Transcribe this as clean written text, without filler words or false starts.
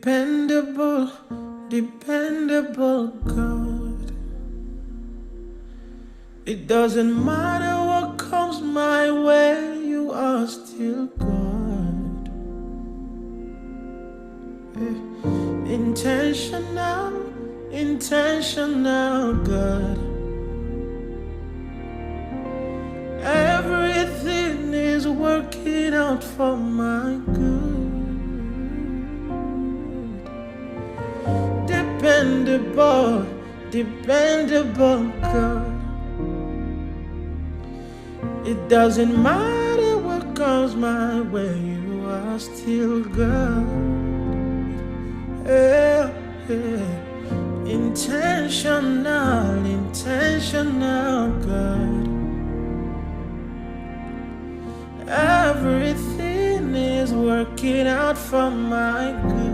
Dependable, dependable God. It doesn't matter what comes my way, you are still God. Intentional, intentional God. Everything is working out for my good. Dependable, dependable God. It doesn't matter what comes my way, you are still God. Yeah, yeah. Intentional, intentional God. Everything is working out for my good.